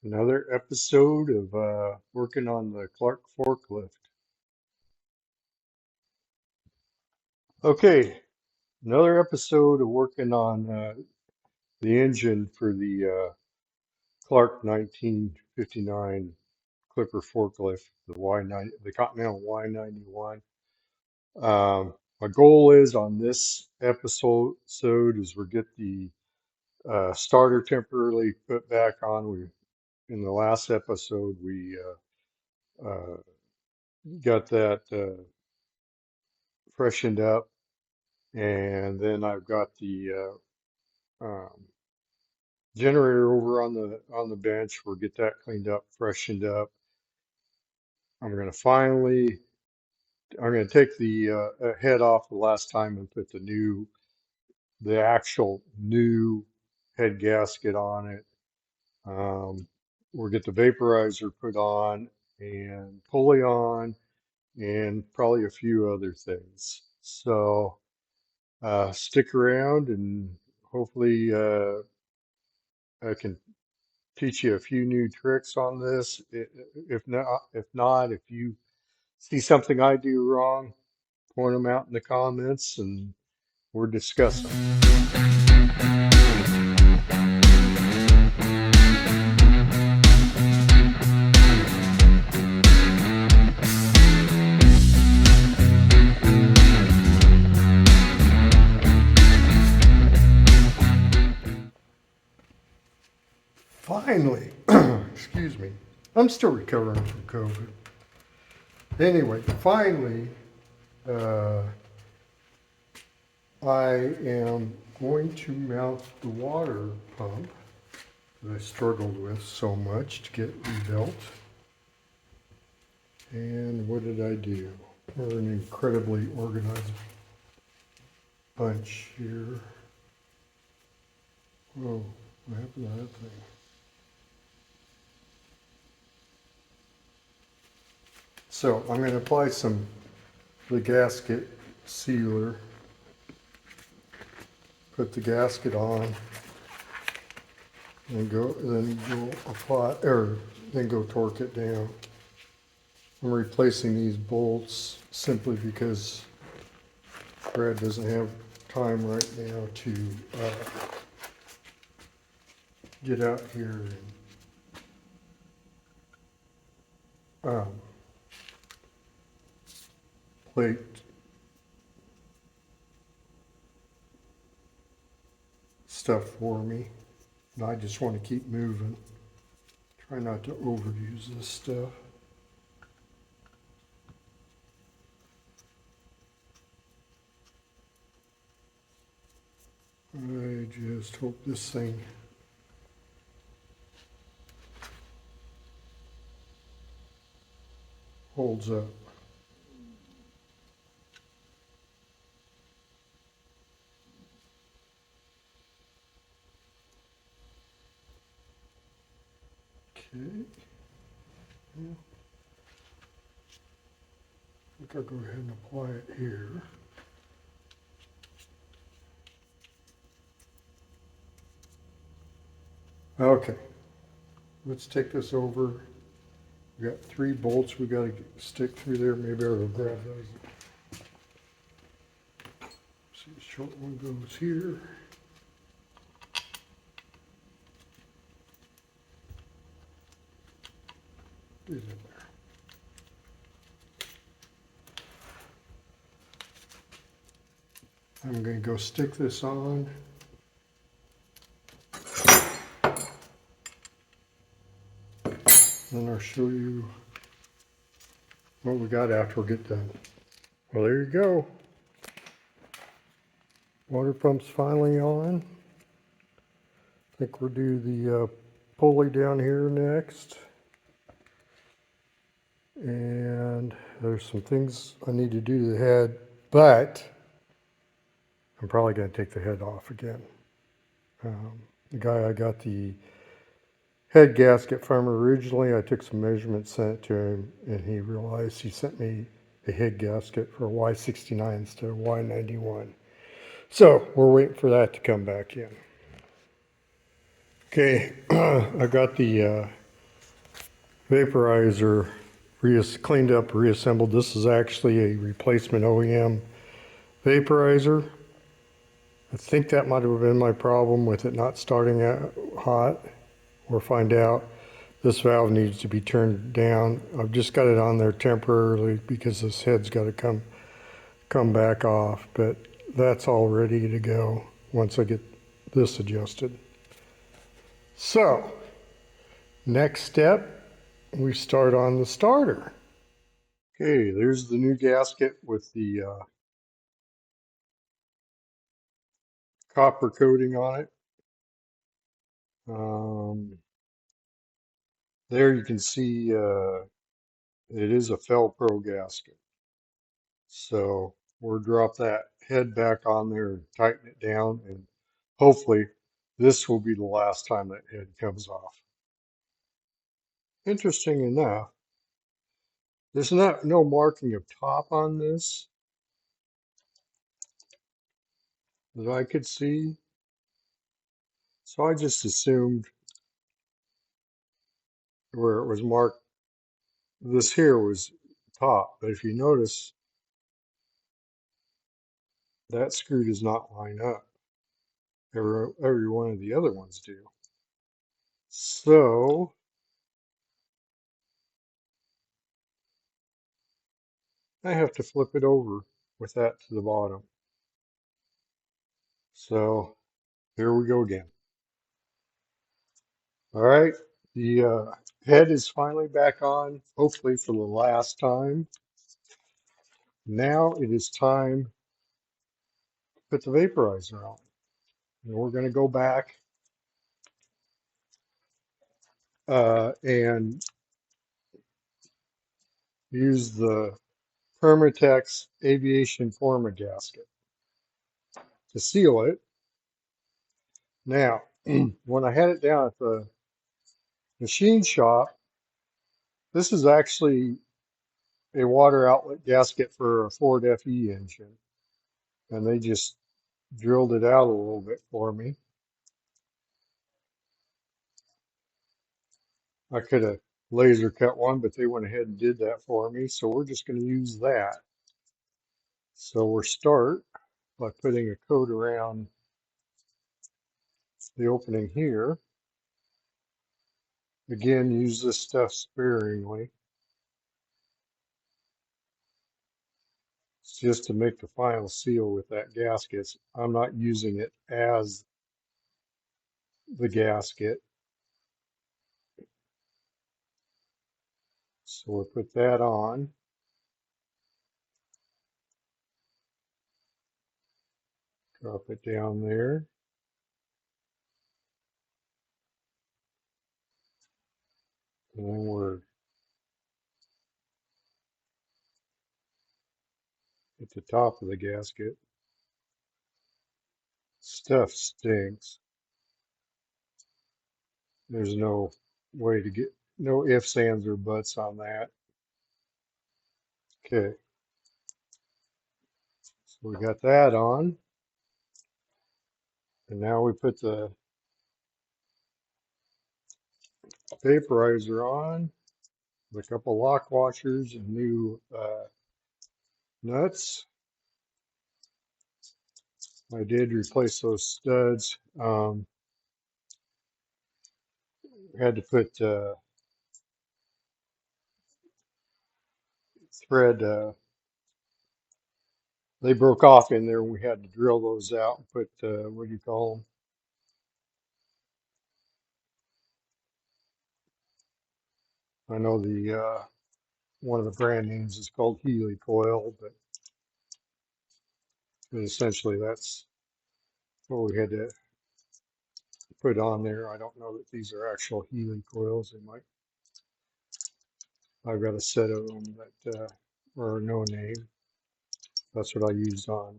Another episode of working on the Clark forklift. Okay, another episode of working on the engine for the Clark 1959 Clipper forklift, the the Continental Y91. My goal is on this episode is we get the starter temporarily put back on. We in the last episode we got that freshened up. And then I've got the generator over on the bench. We'll get that cleaned up, freshened up. I'm going to finally, I'm going to take the head off the last time and put the actual new head gasket on it. We'll get the vaporizer put on and pulley on and probably a few other things. So stick around and hopefully I can teach you a few new tricks on this. If you see something I do wrong, point them out in the comments and we're discussing. Finally, excuse me, I'm still recovering from COVID. Anyway, finally, I am going to mount the water pump that I struggled with so much to get rebuilt. And what did I do? We're an incredibly organized bunch here. Whoa, what happened to that thing? So I'm going to apply the gasket sealer. Put the gasket on and then go torque it down. I'm replacing these bolts simply because Brad doesn't have time right now to get out here and plate stuff for me. And I just want to keep moving. Try not to overuse this stuff. I just hope this thing holds up. Okay. Yeah. I think I'll go ahead and apply it here. Okay, let's take this over. We got 3 bolts we got to stick through there. Maybe I'll grab those. See, the short one goes here. Is in there. I'm going to go stick this on. Then I'll show you what we got after we get done. Well, there you go. Water pump's finally on. I think we'll do the pulley down here next. And there's some things I need to do to the head, but I'm probably going to take the head off again. The guy I got the head gasket from originally, I took some measurements, sent it to him, and he sent me a head gasket for a Y69 instead of Y91. So we're waiting for that to come back in. Okay, I got the Vaporizer cleaned up, reassembled. This is actually a replacement OEM vaporizer. I think that might have been my problem with it not starting out hot. Or find out this valve needs to be turned down. I've just got it on there temporarily because this head's got to come back off, but that's all ready to go once I get this adjusted. So, next step, we start on the starter. Okay, there's the new gasket with the copper coating on it. There you can see it is a Felpro gasket. So we'll drop that head back on there and tighten it down, and hopefully this will be the last time that head comes off. Interesting enough, there's no marking of top on this that I could see. So I just assumed where it was marked, this here was top. But if you notice, that screw does not line up. Every one of the other ones do. So I have to flip it over with that to the bottom. So here we go again. All right, the head is finally back on, hopefully for the last time. Now it is time to put the vaporizer on. And we're going to go back and use the Permatex Aviation Forma gasket to seal it. Now, when I had it down at the machine shop, this is actually a water outlet gasket for a Ford FE engine. And they just drilled it out a little bit for me. I could have laser cut one, but they went ahead and did that for me. So we're just going to use that. So we'll start by putting a coat around the opening here. Again, use this stuff sparingly. It's just to make the final seal with that gasket. I'm not using it as the gasket. So we'll put that on. Drop it down there. And then we're at the top of the gasket. Stuff stinks. There's no way to get, no ifs, ands, or buts on that. Okay, so we got that on. And now we put the vaporizer on with a couple lock washers and new nuts. I did replace those studs. Had to put thread, they broke off in there and we had to drill those out and put, what do you call them? I know the one of the brand names is called Healy coil, but essentially that's what we had to put on there. I don't know that these are actual Healy coils. They might. I've got a set of them that are no name. That's what I used on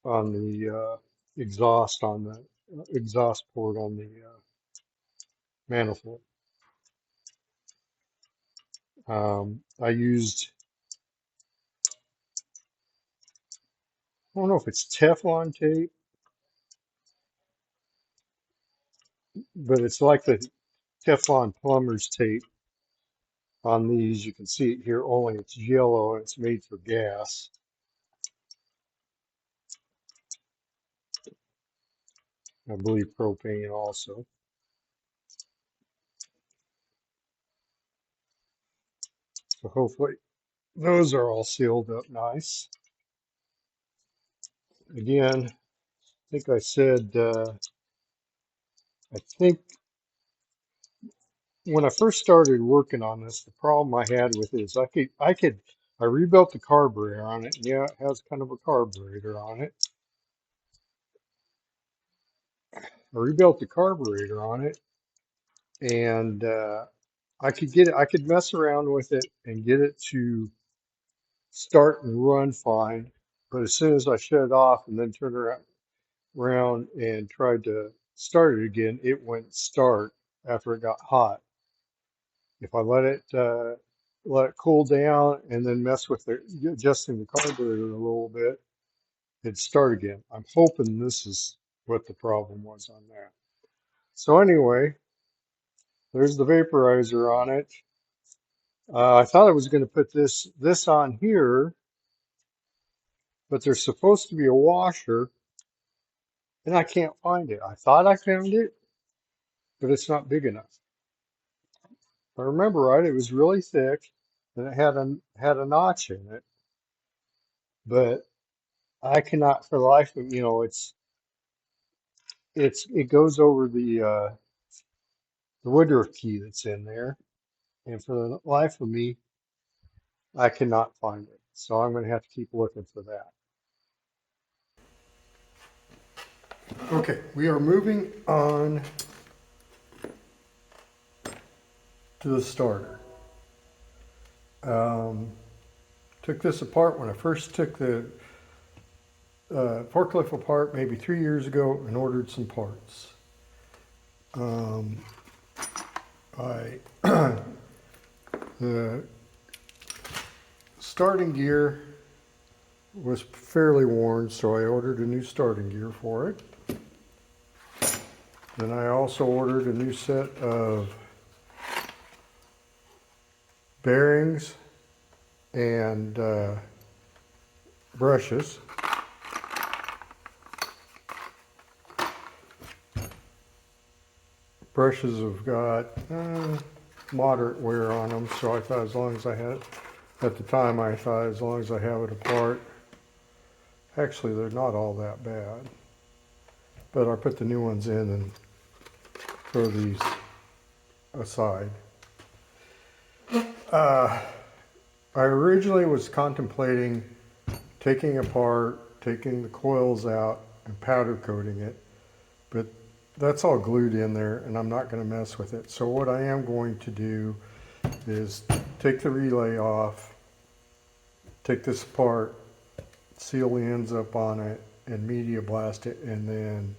the exhaust on the exhaust port on the manifold. I used, I don't know if it's Teflon tape, but it's like the Teflon plumber's tape On these, you can see it here, only it's yellow and it's made for gas. I believe propane also. So hopefully those are all sealed up nice. Again, I think I said, I think when I first started working on this, the problem I had with it is I rebuilt the carburetor on it. Yeah, it has kind of a carburetor on it. I rebuilt the carburetor on it, and I could mess around with it and get it to start and run fine. But as soon as I shut it off and then turned around and tried to start it again, it wouldn't start after it got hot. If I let it cool down and then mess with it, adjusting the carburetor a little bit, it'd start again. I'm hoping this is what the problem was on that. So anyway, there's the vaporizer on it. I thought I was going to put this on here, but there's supposed to be a washer, and I can't find it. I thought I found it, but it's not big enough. If I remember right, it was really thick, and it had a notch in it, but I cannot for the life of it goes over the Woodruff key that's in there, and for the life of me, I cannot find it. So I'm going to have to keep looking for that. Okay, we are moving on to the starter. Took this apart when I first took the forklift apart maybe 3 years ago and ordered some parts. I the starting gear was fairly worn, so I ordered a new starting gear for it. Then I also ordered a new set of bearings and brushes. Brushes have got moderate wear on them, so I thought as long as I had, at the time I thought as long as I have it apart, actually they're not all that bad. But I put the new ones in and throw these aside. I originally was contemplating taking the coils out and powder coating it, but that's all glued in there and I'm not going to mess with it. So what I am going to do is take the relay off, take this apart, seal the ends up on it, and media blast it, and then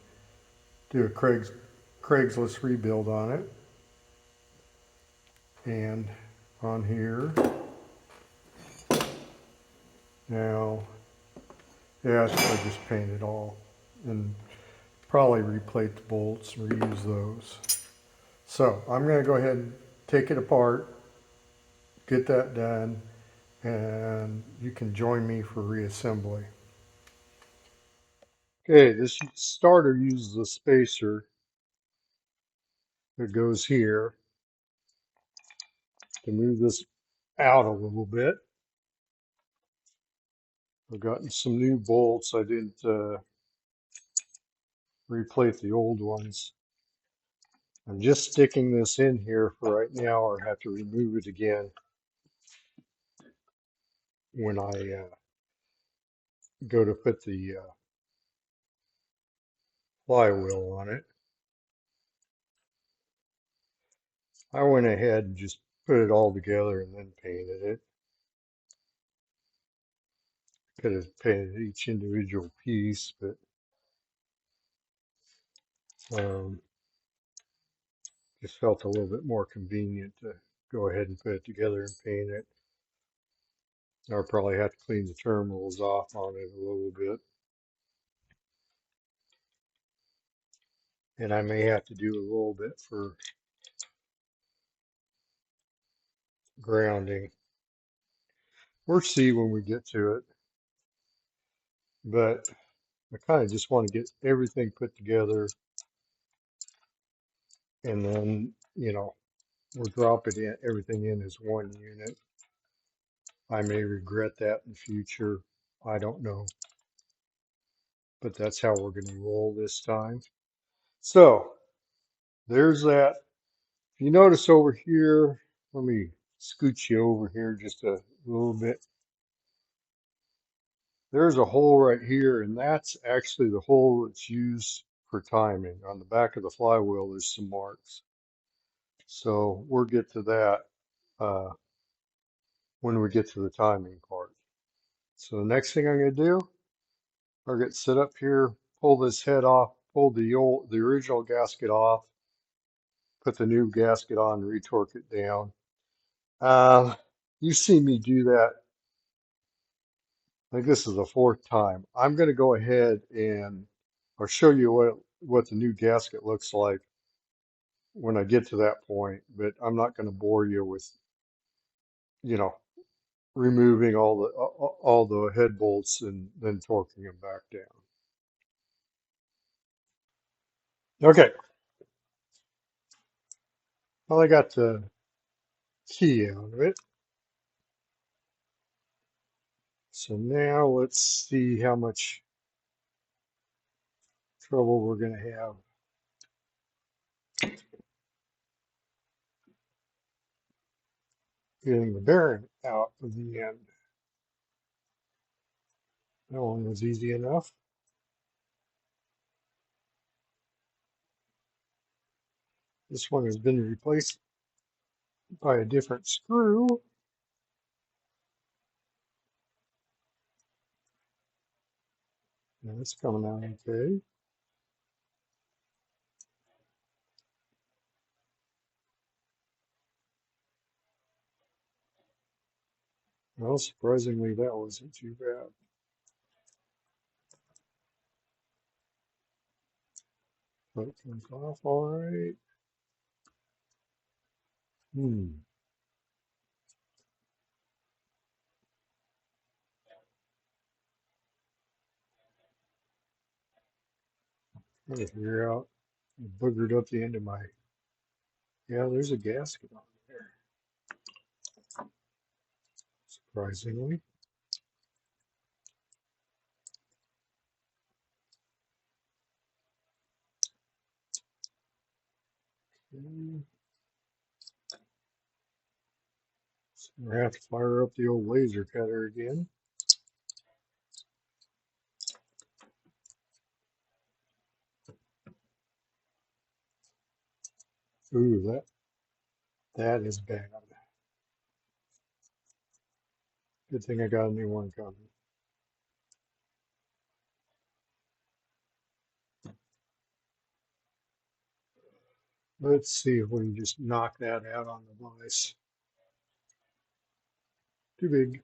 do a Craigslist rebuild on it. And on here, now, yeah, I should just paint it all and probably replate the bolts and reuse those. So I'm going to go ahead and take it apart, get that done, and you can join me for reassembly. Okay, this starter uses a spacer that goes here to move this out a little bit. I've gotten some new bolts. I didn't replate the old ones. I'm just sticking this in here for right now, or have to remove it again when I go to put the flywheel on it. I went ahead and just put it all together and then painted it. Could have painted each individual piece, but just felt a little bit more convenient to go ahead and put it together and paint it. I'll probably have to clean the terminals off on it a little bit. And I may have to do a little bit for grounding. We'll see when we get to it, but I kind of just want to get everything put together, and then, we'll drop it in, everything in as one unit. I may regret that in the future. I don't know, but that's how we're going to roll this time. So there's that. If you notice over here, let me scoot you over here just a little bit. There's a hole right here, and that's actually the hole that's used for timing. On the back of the flywheel, there's some marks. So we'll get to that uh, when we get to the timing part. So the next thing I'm going to do, I'll get set up here, pull this head off, pull the original gasket off, put the new gasket on, retorque it down. You've seen me do that. I think this is the fourth time. I'm going to go ahead and I'll show you what the new gasket looks like when I get to that point, but I'm not going to bore you with, you know, removing all the head bolts and then torquing them back down. Okay, well, I got the key out of it. So now let's see how much trouble we're going to have getting the bearing out of the end. That one was easy enough. This one has been replaced by a different screw. And it's coming out okay. Well, surprisingly, that wasn't too bad. But it comes off all right. Trying to figure out. I boogered up the end of my. Yeah, there's a gasket on there. Surprisingly. Okay. So I have to fire up the old laser cutter again. Ooh, that is bad. Good thing I got a new one coming. Let's see if we can just knock that out on the vise. Too big.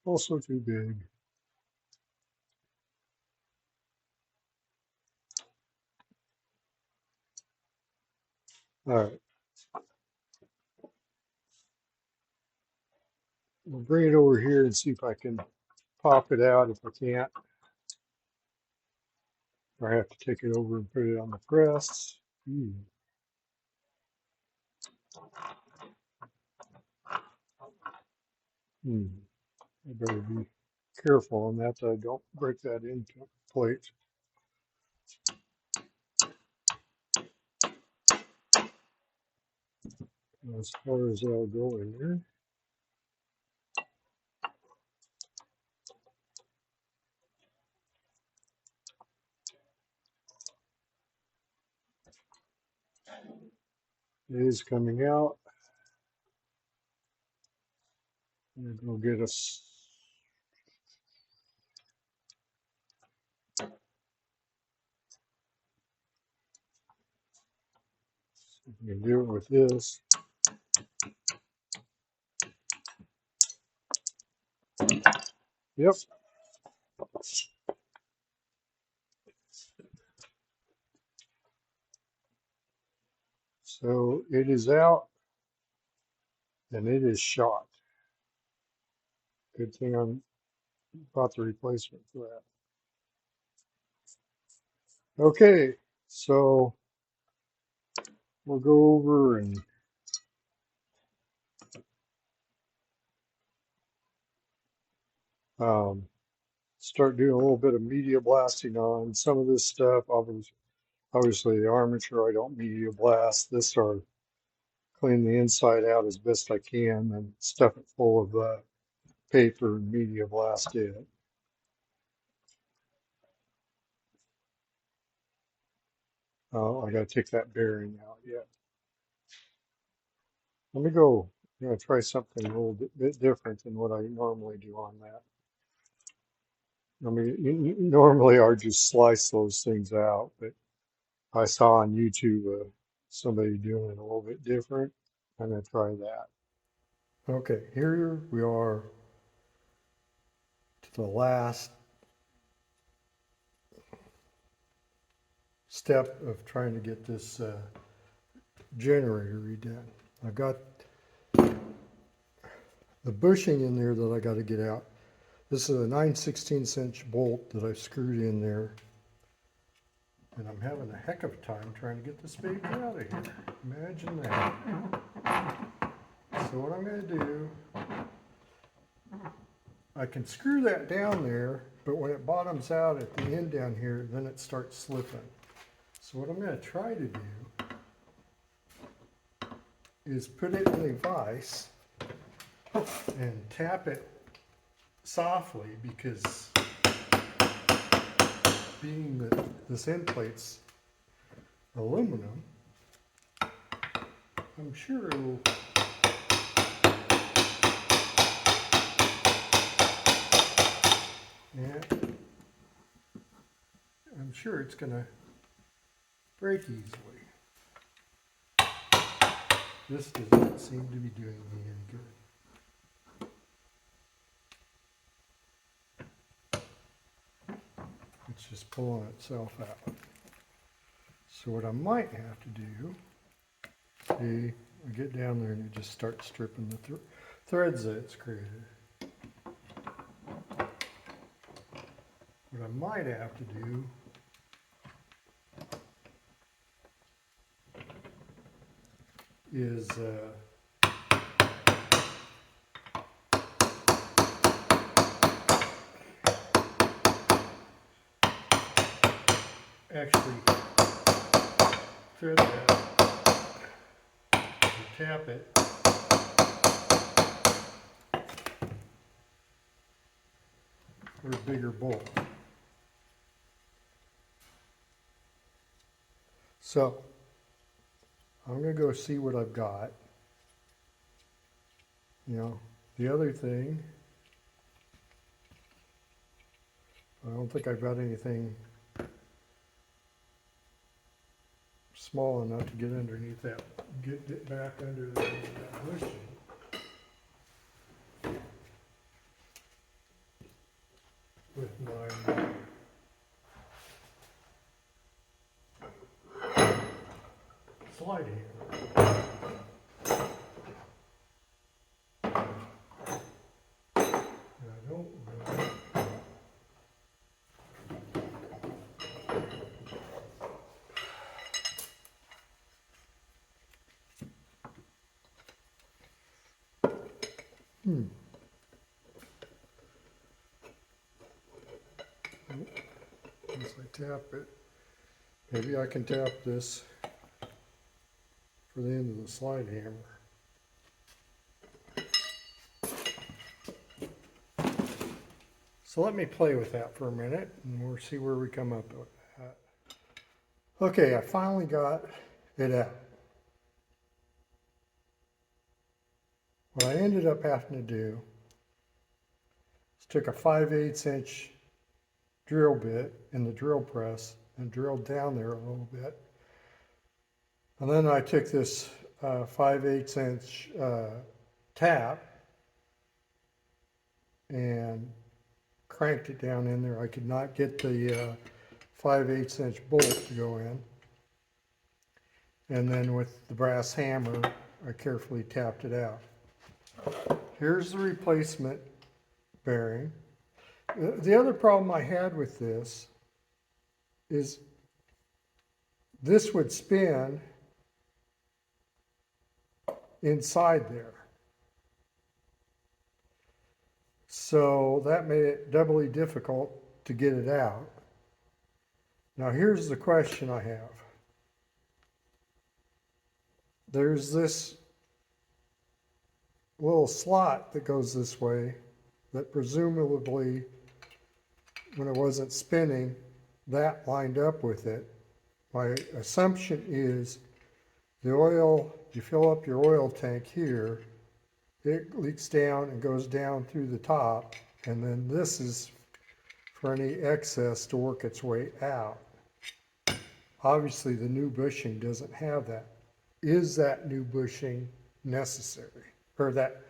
Also too big. All right. We'll bring it over here and see if I can pop it out. If I can't, I have to take it over and put it on the press. I better be careful on that so I don't break that into plate. As far as that'll go in there. It is coming out. And it'll get us. You can do it with this. Yep. So it is out and it is shot. Good thing I bought the replacement for that. Okay, so we'll go over and start doing a little bit of media blasting on some of this stuff. Obviously, the armature I don't media blast. This are clean the inside out as best I can and stuff it full of paper and media blast it. I got to take that bearing out yet. Let me go. I'm going to try something a little bit different than what I normally do on that. I mean, normally I just slice those things out, but I saw on YouTube somebody doing it a little bit different. I'm going to try that. Okay, here we are to the last step of trying to get this generator redone. I've got the bushing in there that I got to get out. This is a 9/16" bolt that I screwed in there. And I'm having a heck of a time trying to get this baby out of here. Imagine that. So what I'm going to do, I can screw that down there, but when it bottoms out at the end down here, then it starts slipping. So what I'm going to try to do is put it in a vise and tap it softly, because being that this end plate's aluminum, I'm sure it'll I'm sure it's going to break easily. This does not seem to be doing me any good. It's just pulling itself out. So what I might have to do, see, I get down there and it just starts stripping the threads that it's created. What I might have to do is actually thread that and tap it for a bigger bolt. So I'm going to go see what I've got. You know, the other thing, I don't think I've got anything small enough to get underneath that, get it back under that bushing. With my slide hammer. And I don't know. Once I tap it, maybe I can tap this for the end of the slide hammer. So let me play with that for a minute and we'll see where we come up with that. Okay, I finally got it out. What I ended up having to do is took a 5/8" drill bit in the drill press and drilled down there a little bit And then I took this 5/8 inch tap and cranked it down in there. I could not get the 5/8 inch bolt to go in. And then with the brass hammer, I carefully tapped it out. Here's the replacement bearing. The other problem I had with this is this would spin inside there. So that made it doubly difficult to get it out. Now here's the question I have. There's this little slot that goes this way that presumably, when it wasn't spinning, that lined up with it. My assumption is the oil, you fill up your oil tank here, it leaks down and goes down through the top, and then this is for any excess to work its way out. Obviously the new bushing doesn't have that. Is that new bushing necessary? Or that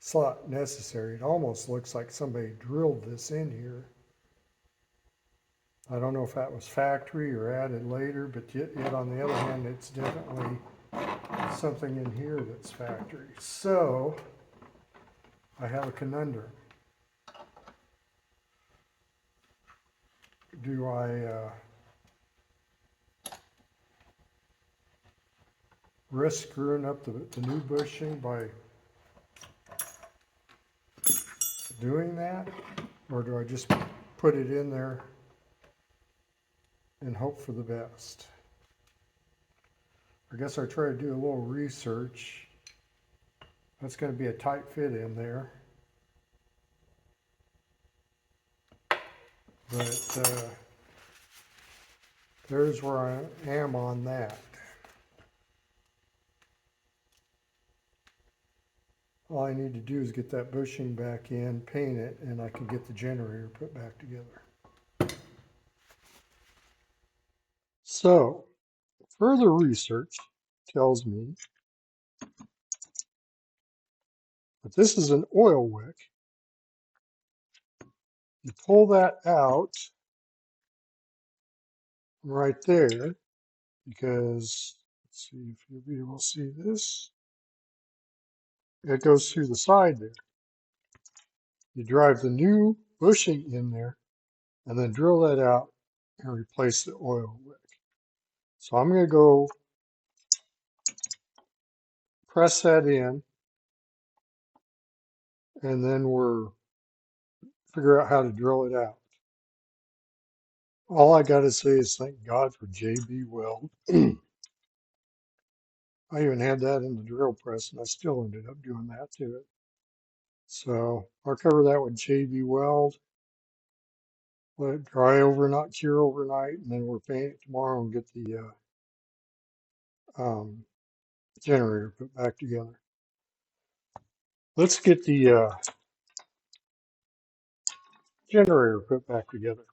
slot necessary? It almost looks like somebody drilled this in here. I don't know if that was factory or added later, but yet on the other hand, it's definitely something in here that's factory. So I have a conundrum. Do I risk screwing up the new bushing by doing that? Or do I just put it in there and hope for the best? I guess I try to do a little research. That's going to be a tight fit in there. But there's where I am on that. All I need to do is get that bushing back in, paint it, and I can get the generator put back together. So, further research tells me that this is an oil wick. You pull that out right there, because let's see if you'll be able to see this. It goes through the side there. You drive the new bushing in there and then drill that out and replace the oil wick. So I'm going to go press that in, and then we'll figure out how to drill it out. All I got to say is thank God for JB Weld. I even had that in the drill press and I still ended up doing that to it. So I'll cover that with JB Weld. Let it dry overnight, cure overnight, and then we'll paint it tomorrow and get the generator put back together. Let's get the generator put back together.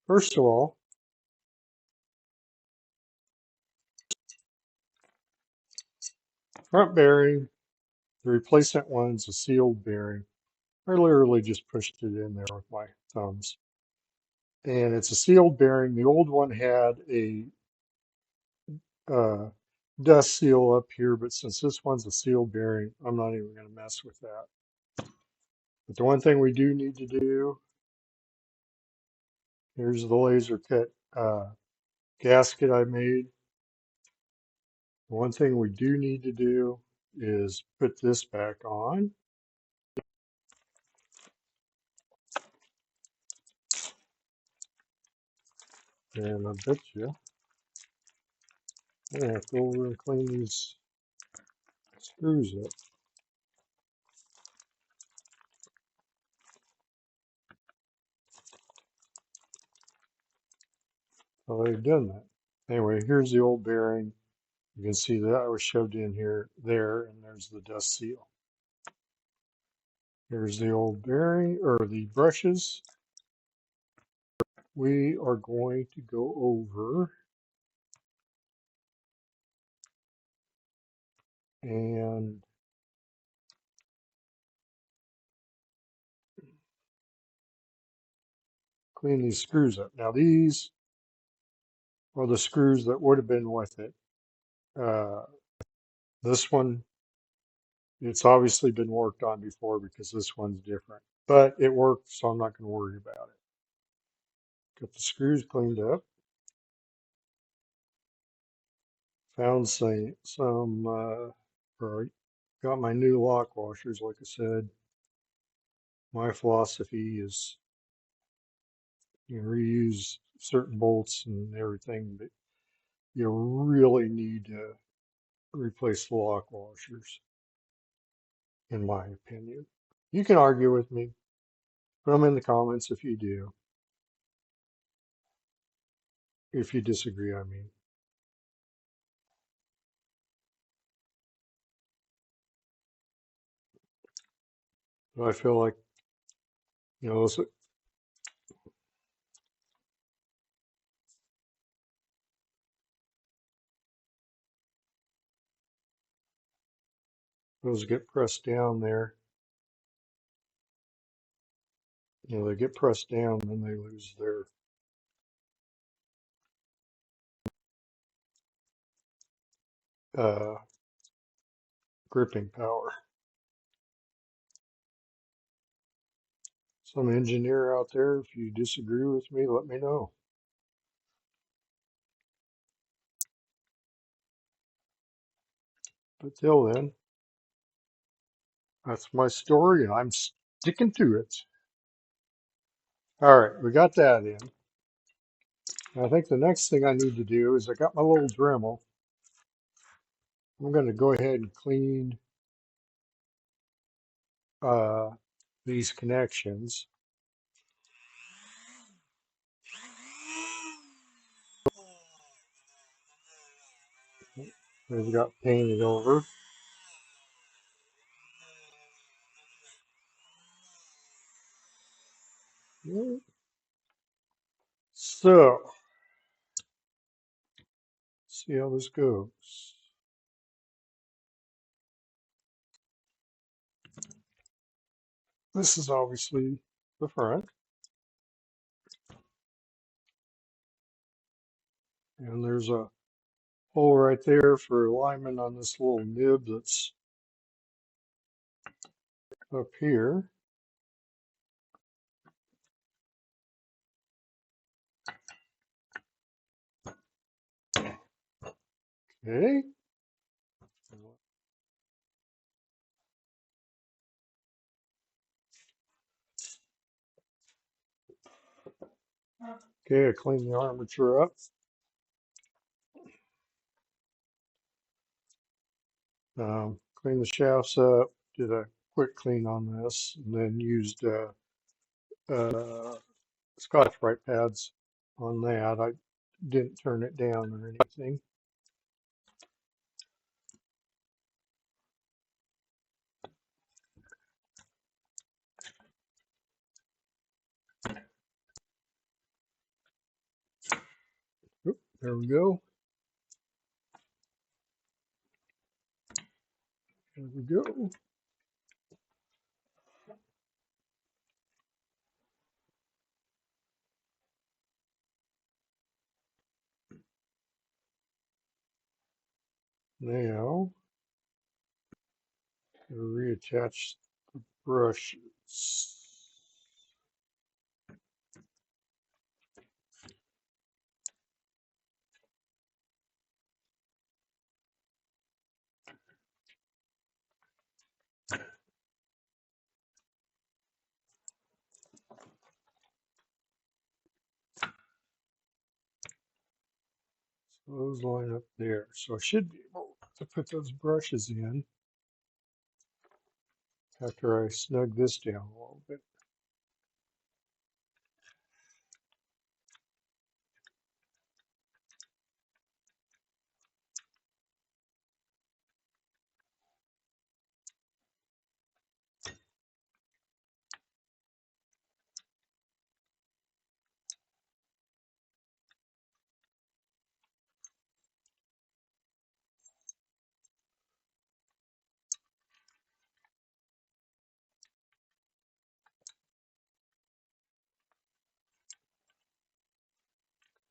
First of all, front bearing, the replacement one's a sealed bearing. I literally just pushed it in there with my thumbs. And it's a sealed bearing. The old one had a dust seal up here, but since this one's a sealed bearing, I'm not even going to mess with that. But the one thing we do need to do, here's the laser cut gasket I made. The one thing we do need to do is put this back on. And I bet you I'm going to have to go over and clean these screws up. Oh, they've done that. Anyway, here's the old bearing. You can see that was shoved in here, there, and there's the dust seal. Here's the old bearing, or the brushes. We are going to go over and clean these screws up. Now these are the screws that would have been with it. This one, it's obviously been worked on before because this one's different, but it worked, so I'm not going to worry about it. Got the screws cleaned up. Found or got my new lock washers. Like I said, my philosophy is you reuse certain bolts and everything, but you really need to replace the lock washers, in my opinion. You can argue with me. Put them in the comments if you do. If you disagree, I mean. But I feel like, you know, those get pressed down there. You know, they get pressed down, then they lose their uh, gripping power. Some engineer out there, if you disagree with me, let me know. But till then, that's my story, and I'm sticking to it. All right, we got that in. I think the next thing I need to do is I got my little Dremel. I'm going to go ahead and clean uh, these connections. They've got painted over. So, see how this goes. This is obviously the front. And there's a hole right there for alignment on this little nib that's up here. Okay. Okay, I clean the armature up. Clean the shafts up. Did a quick clean on this, and then used Scotch-Brite pads on that. I didn't turn it down or anything. Oop, there we go. There we go. Now, reattach the brushes. So those line up there. So I should be able to put those brushes in after I snug this down a little bit.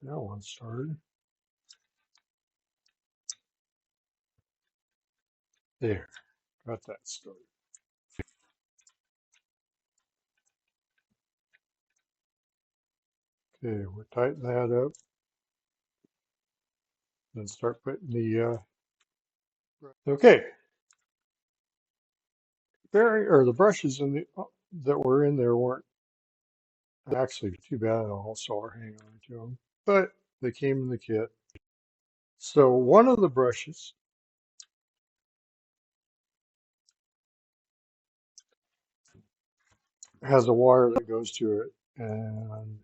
That one started. There, got that started. Okay, we'll tighten that up. Then start putting the okay. The brushes in the that were in there weren't actually too bad at all, so I'll hang on to them. But they came in the kit. So one of the brushes has a wire that goes to it, and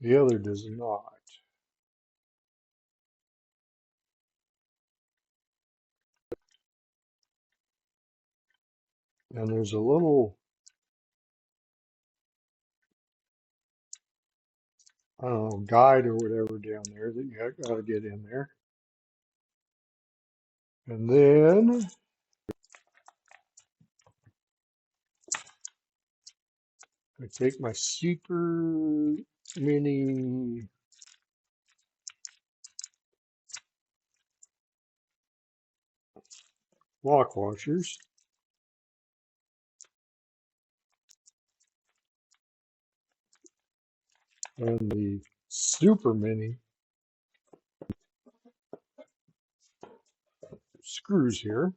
the other does not. And there's a little, I don't know, guide or whatever down there that you got to get in there. And then I take my super mini lock washers and the super mini screws here.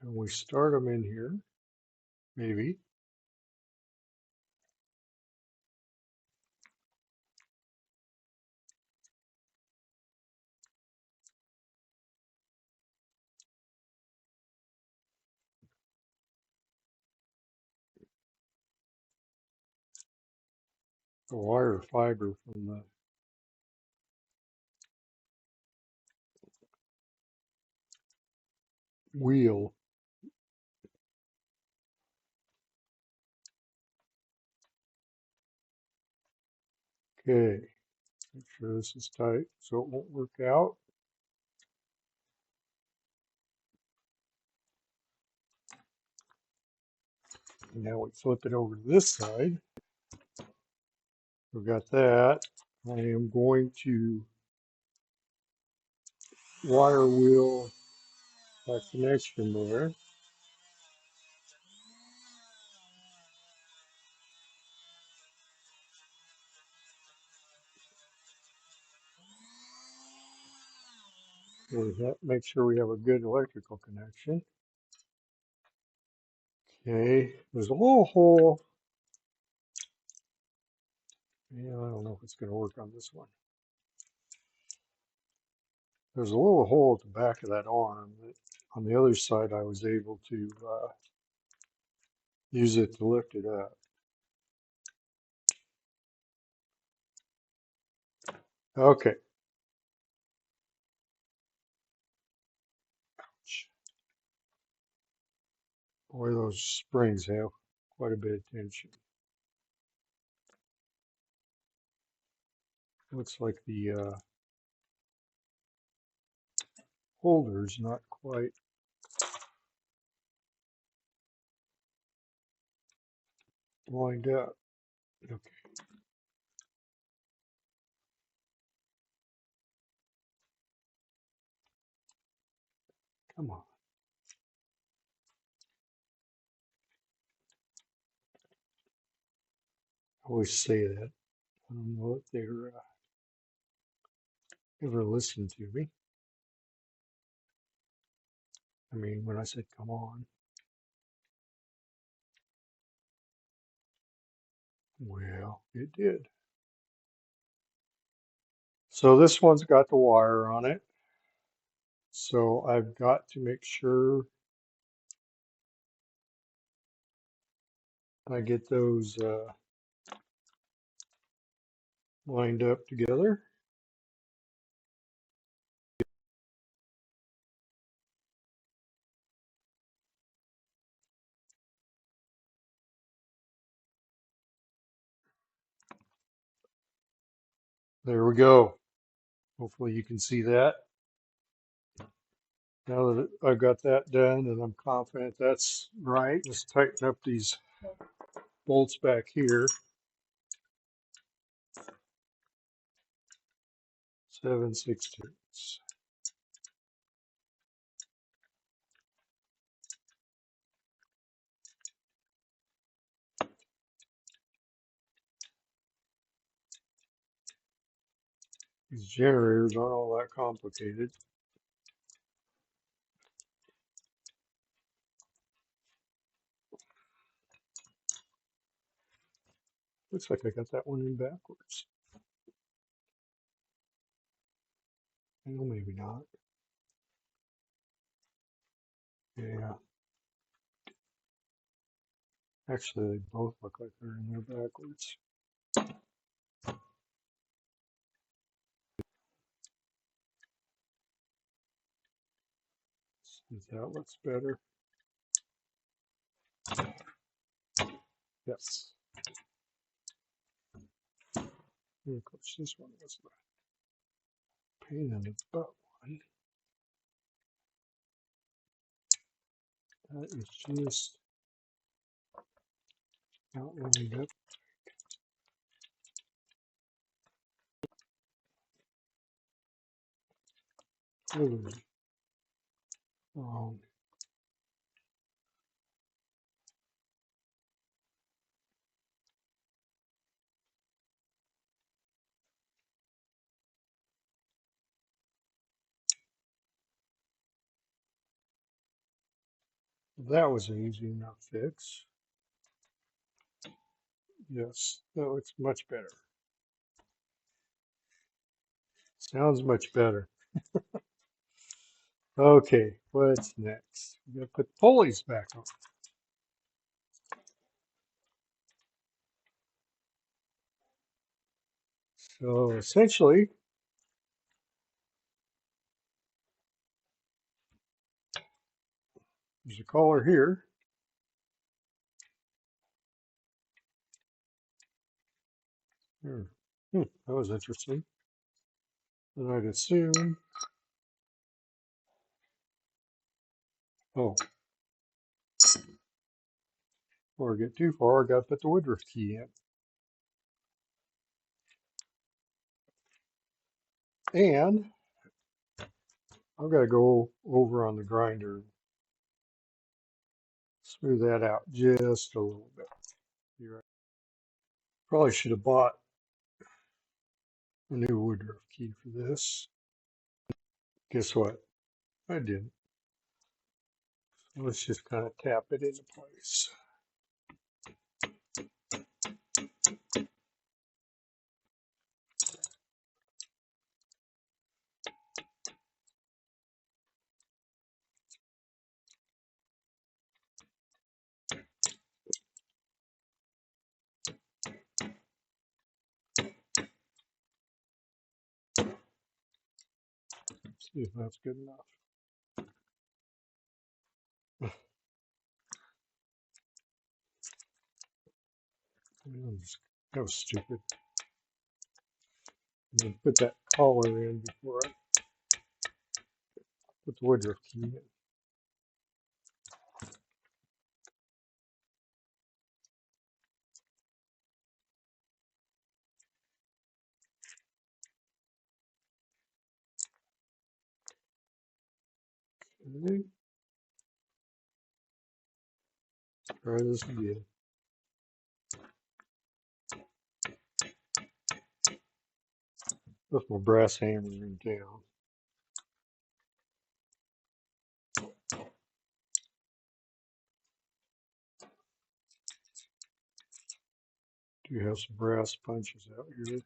And we start them in here, maybe. The wire fiber from the wheel. Okay, make sure this is tight so it won't work out. And now we flip it over to this side. We've got that. I am going to wire wheel that connection there. Make sure we have a good electrical connection. Okay, there's a little hole. Yeah, I don't know if it's going to work on this one. There's a little hole at the back of that arm. That on the other side, I was able to use it to lift it up. Okay. Boy, those springs have quite a bit of tension. Looks like the holder's not quite lined up. Okay. Come on. I always say that. I don't know if they're ever listen to me. I mean, when I said, come on. Well, it did. So this one's got the wire on it. So I've got to make sure I get those lined up together. There we go. Hopefully you can see that. Now that I've got that done and I'm confident that's right, let's tighten up these bolts back here. 7/16. These generators aren't all that complicated. Looks like I got that one in backwards. Well, maybe not. Yeah. Actually, they both look like they're in there backwards. See if that looks better. Yes. And of course, this one was a pain in the butt one. That is just not lined up. Totally wrong. That was an easy enough fix. Yes, that looks much better. Sounds much better. Okay, what's next? We're going to put the pulleys back on. So essentially, there's a collar here. That was interesting. And I'd assume, oh, before I get too far, I got to put the woodruff key in. And I've got to go over on the grinder, smooth that out just a little bit. You're right. Probably should have bought a new woodruff key for this. Guess what? I didn't. Let's just kind of tap it into place. See if that's good enough. That was stupid. I'm going to put that collar in before I put the woodruff key in. Okay. Try this again. That's my brass hammer in town. Do have some brass punches out here.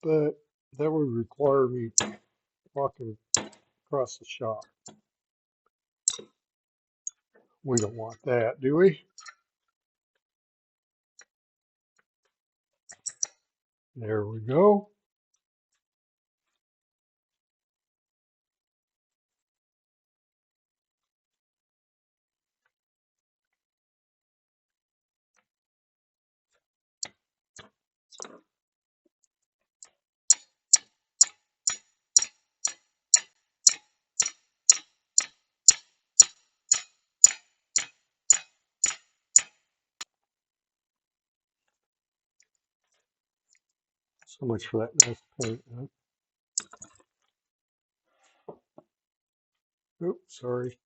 But that would require me walking across the shop. We don't want that, do we? There we go. So much for that nice paint, huh? Oops, sorry.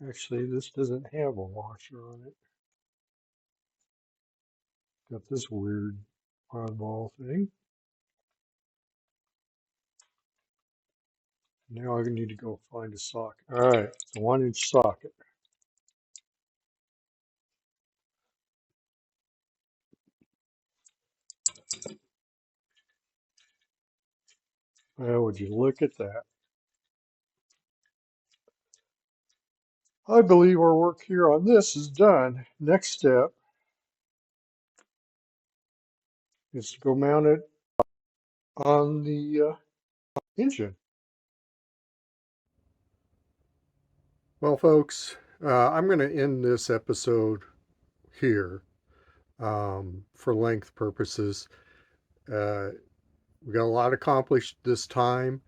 Actually, this doesn't have a washer on it. Got this weird oddball thing. Now I need to go find a socket. All right, it's a 1-inch socket. Well, would you look at that? I believe our work here on this is done. Next step is to go mount it on the engine. Well, folks, I'm going to end this episode here for length purposes. We got a lot accomplished this time,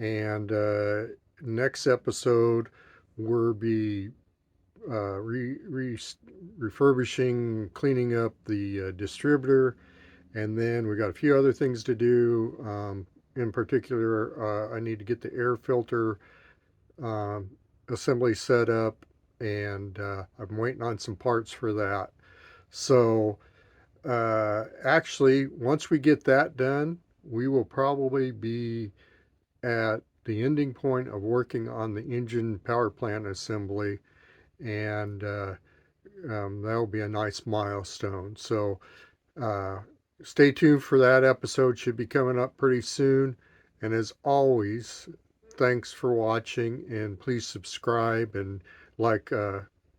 and next episode we'll be refurbishing, cleaning up the distributor, and then we got a few other things to do. In particular, I need to get the air filter assembly set up, and I'm waiting on some parts for that. So actually, once we get that done, we will probably be at the ending point of working on the engine power plant assembly, and that'll be a nice milestone. So uh, stay tuned for that episode. Should be coming up pretty soon. And as always, thanks for watching, and please subscribe and like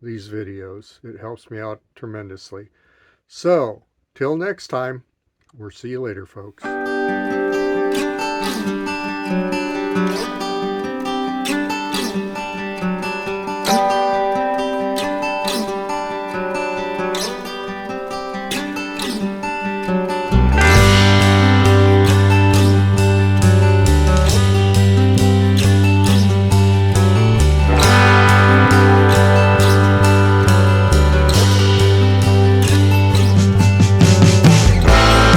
these videos. It helps me out tremendously. So till next time, we'll see you later, folks.